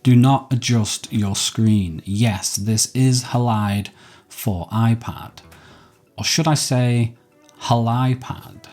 Do not adjust your screen. Yes, this is Halide for iPad. Or should I say HaliPad?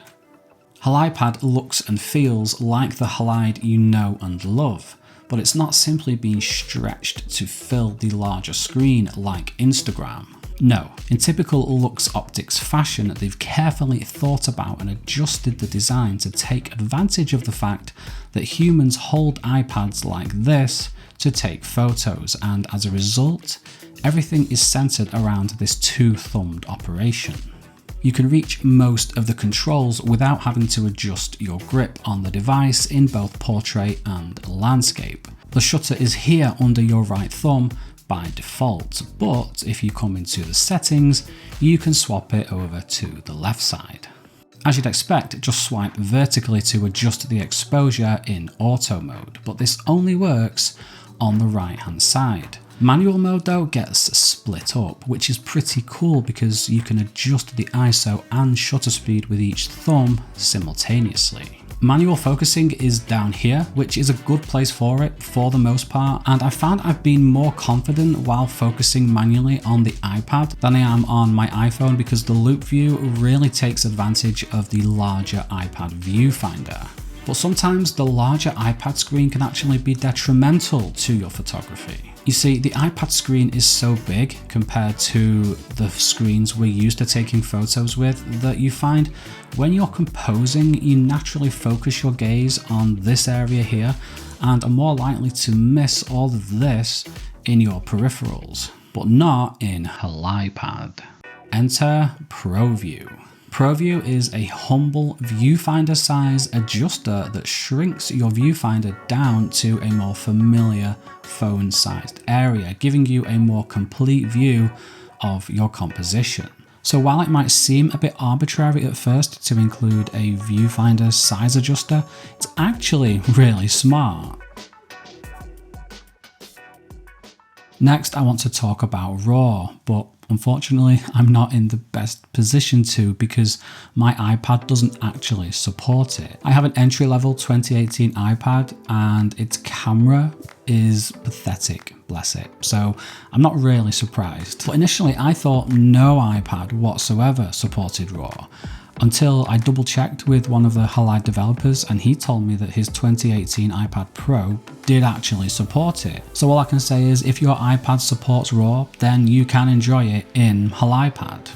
HaliPad looks and feels like the Halide you know and love, but it's not simply being stretched to fill the larger screen like Instagram. No, in typical Lux Optics fashion, they've carefully thought about and adjusted the design to take advantage of the fact that humans hold iPads like this to take photos, and as a result, everything is centered around this two-thumbed operation. You can reach most of the controls without having to adjust your grip on the device in both portrait and landscape. The shutter is here under your right thumb by default, but if you come into the settings, you can swap it over to the left side. As you'd expect, just swipe vertically to adjust the exposure in auto mode, but this only works on the right hand side. Manual mode though gets split up, which is pretty cool because you can adjust the ISO and shutter speed with each thumb simultaneously. Manual focusing is down here, which is a good place for it for the most part, and I found I've been more confident while focusing manually on the iPad than I am on my iPhone because the loop view really takes advantage of the larger iPad viewfinder. But sometimes the larger iPad screen can actually be detrimental to your photography. You see, the iPad screen is so big compared to the screens we're used to taking photos with that you find when you're composing, you naturally focus your gaze on this area here and are more likely to miss all of this in your peripherals, but not in HaliPad. Enter ProView. ProView is a humble viewfinder size adjuster that shrinks your viewfinder down to a more familiar phone sized area, giving you a more complete view of your composition. So while it might seem a bit arbitrary at first to include a viewfinder size adjuster, it's actually really smart. Next, I want to talk about RAW, but unfortunately, I'm not in the best position to because my iPad doesn't actually support it. I have an entry-level 2018 iPad and its camera is pathetic, bless it. So I'm not really surprised. But initially, I thought no iPad whatsoever supported RAW, until I double checked with one of the Halide developers and he told me that his 2018 iPad Pro did actually support it. So all I can say is if your iPad supports RAW, then you can enjoy it in HaliPad.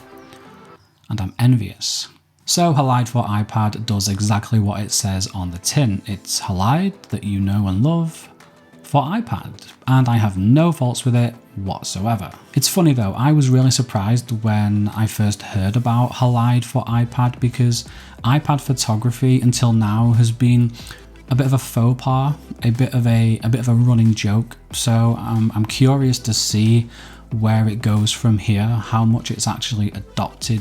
And I'm envious. So Halide for iPad does exactly what it says on the tin. It's Halide that you know and love for iPad, and I have no faults with it whatsoever. It's funny though, I was really surprised when I first heard about Halide for iPad because iPad photography until now has been a bit of a faux pas, a bit of a running joke. So I'm curious to see where it goes from here, how much it's actually adopted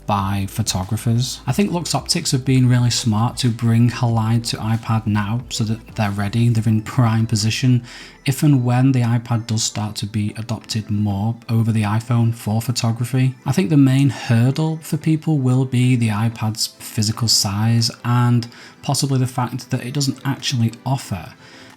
by photographers. I think Lux Optics have been really smart to bring Halide to iPad now so that they're ready, they're in prime position if and when the iPad does start to be adopted more over the iPhone for photography. I think the main hurdle for people will be the iPad's physical size and possibly the fact that it doesn't actually offer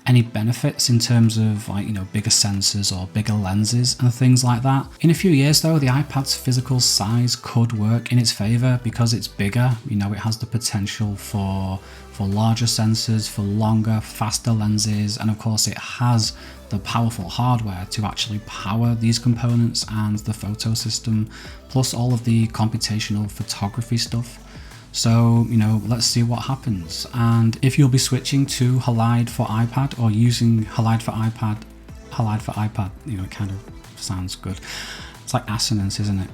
any benefits in terms of bigger sensors or bigger lenses and things like that. In a few years though, the iPad's physical size could work in its favor because it's bigger. It has the potential for larger sensors, for longer, faster lenses, and of course it has the powerful hardware to actually power these components and the photo system, plus all of the computational photography stuff. So, let's see what happens. And if you'll be switching to Halide for iPad or using Halide for iPad, it kind of sounds good. It's like assonance, isn't it?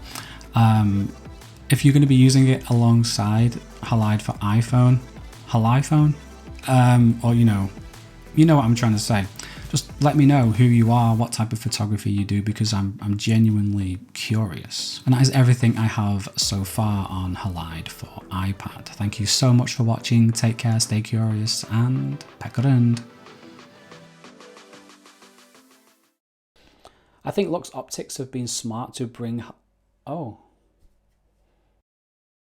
If you're going to be using it alongside Halide for iPhone, or you know what I'm trying to say. Just let me know who you are, what type of photography you do, because I'm genuinely curious. And that is everything I have so far on Halide for iPad. Thank you so much for watching. Take care, stay curious, and peck around. I think Lux Optics have been smart to bring... Oh.